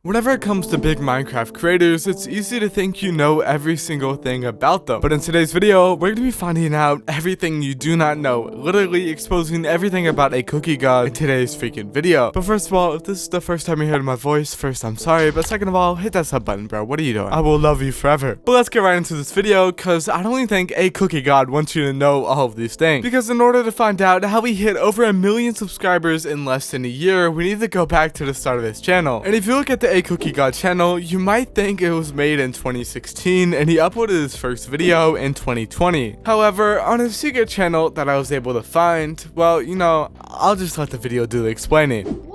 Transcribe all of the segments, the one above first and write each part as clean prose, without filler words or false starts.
Whenever it comes to big Minecraft creators, it's easy to think you know every single thing about them. But in today's video, we're going to be finding out everything you do not know, literally exposing everything about aCookieGod in today's freaking video. But first of all, if this is the first time you heard my voice, first I'm sorry, but second of all, hit that sub button, bro. What are you doing? I will love you forever. But let's get right into this video, because I don't even think aCookieGod wants you to know all of these things. Because in order to find out how we hit over 1 million subscribers in less than a year, we need to go back to the start of this channel. And if you look at the aCookieGod channel, you might think it was made in 2016 and he uploaded his first video in 2020. However, on a secret channel that I was able to find, well, you know, I'll just let the video do the explaining.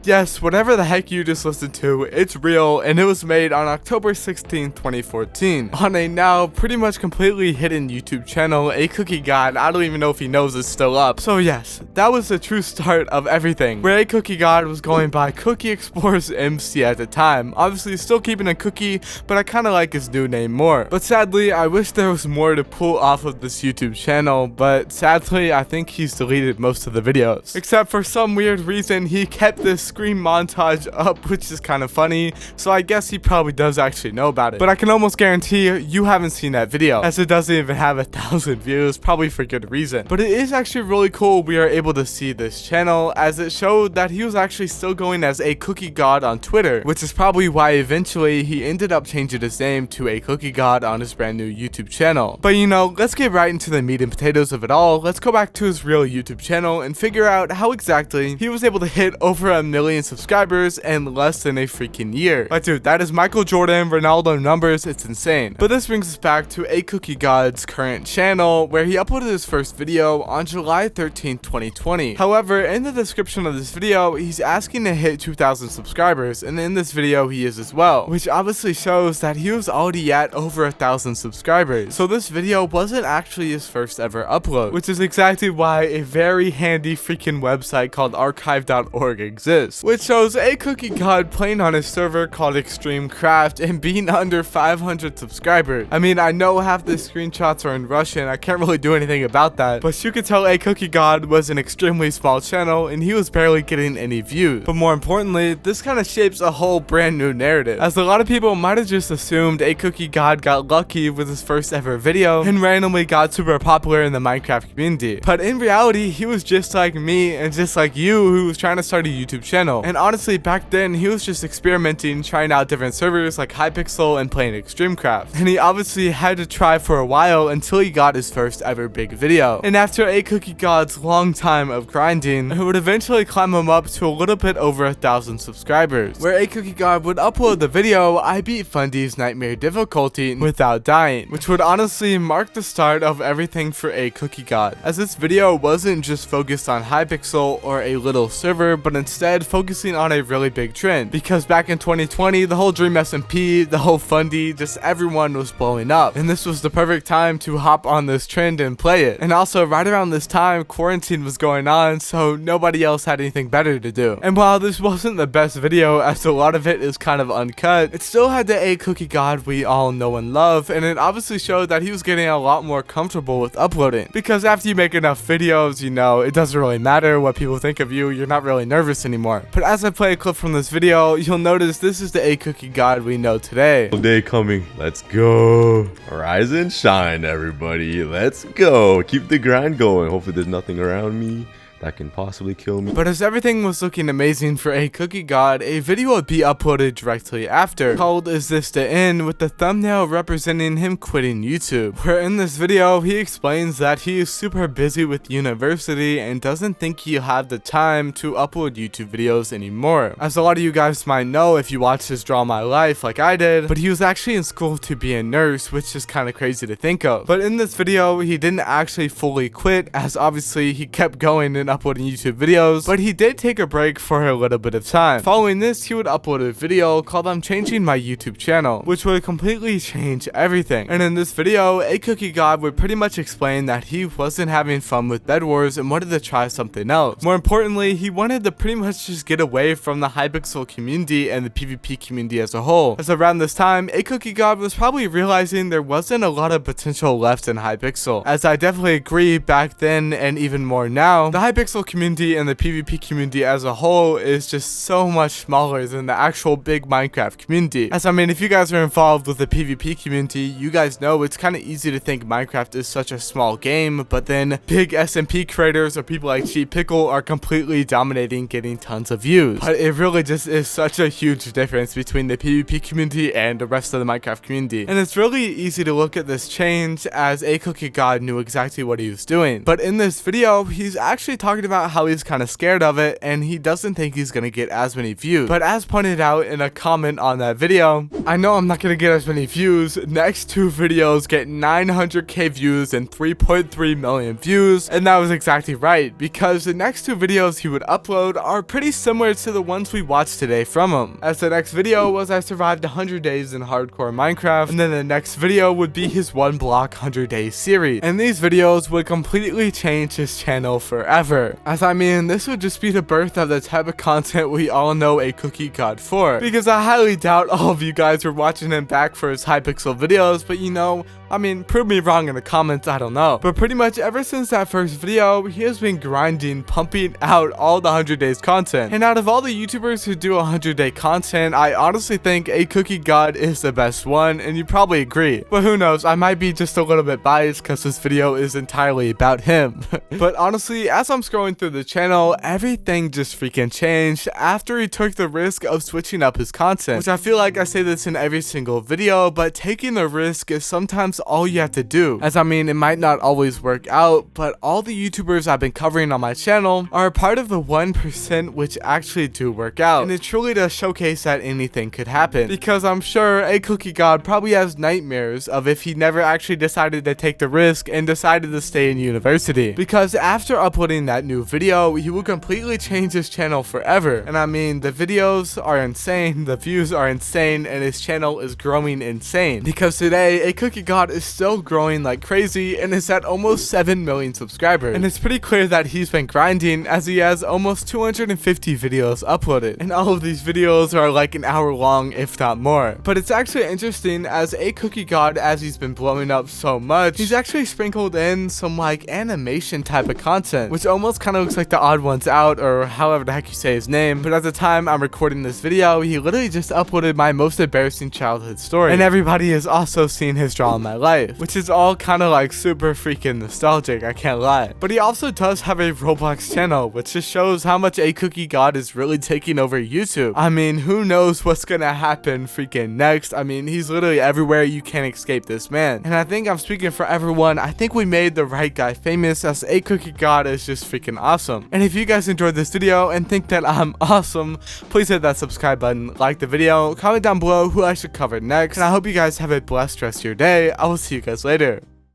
Yes, whatever the heck you just listened to, it's real, and it was made on October 16, 2014, on a now pretty much completely hidden YouTube channel, aCookieGod. I don't even know if he knows it's still up. So yes, that was the true start of everything, where aCookieGod was going by Cookie Explorers MC at the time. Obviously still keeping a cookie, but I kinda like his new name more. But sadly, I wish there was more to pull off of this YouTube channel, but sadly, I think he's deleted most of the videos. Except for some weird reason, he kept this scream montage up, which is kind of funny, so I guess he probably does actually know about it. But I can almost guarantee you haven't seen that video, as it doesn't even have 1,000 views, probably for good reason. But it is actually really cool we are able to see this channel, as it showed that he was actually still going as aCookieGod on Twitter, which is probably why eventually he ended up changing his name to aCookieGod on his brand new YouTube channel. But you know, let's get right into the meat and potatoes of it all. Let's go back to his real YouTube channel and figure out how exactly he was able to hit over 1 million subscribers in less than a freaking year. Like, dude, that is Michael Jordan, Ronaldo numbers. It's insane. But this brings us back to aCookieGod's current channel, where he uploaded his first video on July 13, 2020. However, in the description of this video, he's asking to hit 2,000 subscribers, and in this video he is as well, which obviously shows that he was already at over 1,000 subscribers. So this video wasn't actually his first ever upload, which is exactly why a very handy freaking website called archive.org exists, which shows aCookieGod playing on his server called Extreme Craft and being under 500 subscribers. I mean, I know half the screenshots are in Russian, I can't really do anything about that, but you could tell aCookieGod was an extremely small channel and he was barely getting any views. But more importantly, this kind of shapes a whole brand new narrative, as a lot of people might have just assumed aCookieGod got lucky with his first ever video and randomly got super popular in the Minecraft community. But in reality, he was just like me and just like you, who was trying to start a YouTube channel. And honestly, back then, he was just experimenting, trying out different servers like Hypixel and playing Extremecraft. And he obviously had to try for a while until he got his first ever big video. And after aCookieGod's long time of grinding, it would eventually climb him up to a little bit over 1,000 subscribers, where aCookieGod would upload the video, I beat Fundy's Nightmare difficulty without dying, which would honestly mark the start of everything for aCookieGod, as this video wasn't just focused on Hypixel or a little server, but instead focusing on a really big trend, because back in 2020, the whole Dream SMP, the whole Fundy, just everyone was blowing up, and this was the perfect time to hop on this trend and play it. And also, right around this time, quarantine was going on, so nobody else had anything better to do. And while this wasn't the best video, as a lot of it is kind of uncut, it still had the aCookieGod we all know and love, and it obviously showed that he was getting a lot more comfortable with uploading, because after you make enough videos, you know, it doesn't really matter what people think of you, you're not really nervous anymore. But as I play a clip from this video, you'll notice this is the aCookieGod we know today. Day coming. Let's go. Rise and shine, everybody. Let's go. Keep the grind going. Hopefully there's nothing around me that can possibly kill me. But as everything was looking amazing for aCookieGod, a video would be uploaded directly after, called Is This the End, with the thumbnail representing him quitting YouTube, where in this video he explains that he is super busy with university and doesn't think he'll have the time to upload YouTube videos anymore. As a lot of you guys might know if you watched his Draw My Life like I did, but he was actually in school to be a nurse, which is kind of crazy to think of. But in this video, he didn't actually fully quit, as obviously he kept going and uploading YouTube videos, but he did take a break for a little bit of time. Following this, he would upload a video called I'm Changing My YouTube Channel, which would completely change everything. And in this video, aCookieGod would pretty much explain that he wasn't having fun with Bed Wars and wanted to try something else. More importantly, he wanted to pretty much just get away from the Hypixel community and the PvP community as a whole. As around this time, aCookieGod was probably realizing there wasn't a lot of potential left in Hypixel. As I definitely agree back then and even more now, the Hypixel community and the PvP community as a whole is just so much smaller than the actual big Minecraft community. As I mean, if you guys are involved with the PvP community, you guys know it's kind of easy to think Minecraft is such a small game, but then big SMP creators or people like Cheap Pickle are completely dominating, getting tons of views. But it really just is such a huge difference between the PvP community and the rest of the Minecraft community. And it's really easy to look at this change as aCookieGod knew exactly what he was doing. But in this video, he's actually talking about how he's kind of scared of it and he doesn't think he's going to get as many views. But as pointed out in a comment on that video, I know I'm not going to get as many views. Next two videos get 900k views and 3.3 million views. And that was exactly right, because the next two videos he would upload are pretty similar to the ones we watched today from him. As the next video was I survived 100 days in hardcore Minecraft, and then the next video would be his 1 block 100 days series. And these videos would completely change his channel forever. As I mean, this would just be the birth of the type of content we all know aCookieGod for. Because I highly doubt all of you guys were watching him back for his Hypixel videos, but you know, I mean, prove me wrong in the comments, I don't know. But pretty much ever since that first video, he has been grinding, pumping out all the 100 days content. And out of all the YouTubers who do 100-day content, I honestly think aCookieGod is the best one, and you probably agree. But who knows, I might be just a little bit biased because this video is entirely about him. But honestly, as I'm scrolling through the channel, everything just freaking changed after he took the risk of switching up his content. Which I feel like I say this in every single video, but taking the risk is sometimes all you have to do. As I mean, it might not always work out, but all the YouTubers I've been covering on my channel are a part of the 1% which actually do work out. And it truly does showcase that anything could happen. Because I'm sure aCookieGod probably has nightmares of if he never actually decided to take the risk and decided to stay in university. Because after uploading that new video, he will completely change his channel forever. And I mean, the videos are insane, the views are insane, and his channel is growing insane. Because today, aCookieGod is still growing like crazy and is at almost 7 million subscribers. And it's pretty clear that he's been grinding as he has almost 250 videos uploaded. And all of these videos are like an hour long, if not more. But it's actually interesting as aCookieGod, as he's been blowing up so much, he's actually sprinkled in some like animation type of content, which almost kind of looks like the Odd Ones Out, or however the heck you say his name. But at the time I'm recording this video, he literally just uploaded my most embarrassing childhood story. And everybody has also seen his Draw in My Life, which is all kind of like super freaking nostalgic, I can't lie. But he also does have a Roblox channel, which just shows how much aCookieGod is really taking over YouTube. I mean, who knows what's gonna happen freaking next. I mean, he's literally everywhere, you can't escape this man. And I think I'm speaking for everyone, I think we made the right guy famous, as aCookieGod is just freaking awesome. And if you guys enjoyed this video and think that I'm awesome, please hit that subscribe button, like the video, comment down below who I should cover next, and I hope you guys have a blessed rest of your day. I will see you guys later.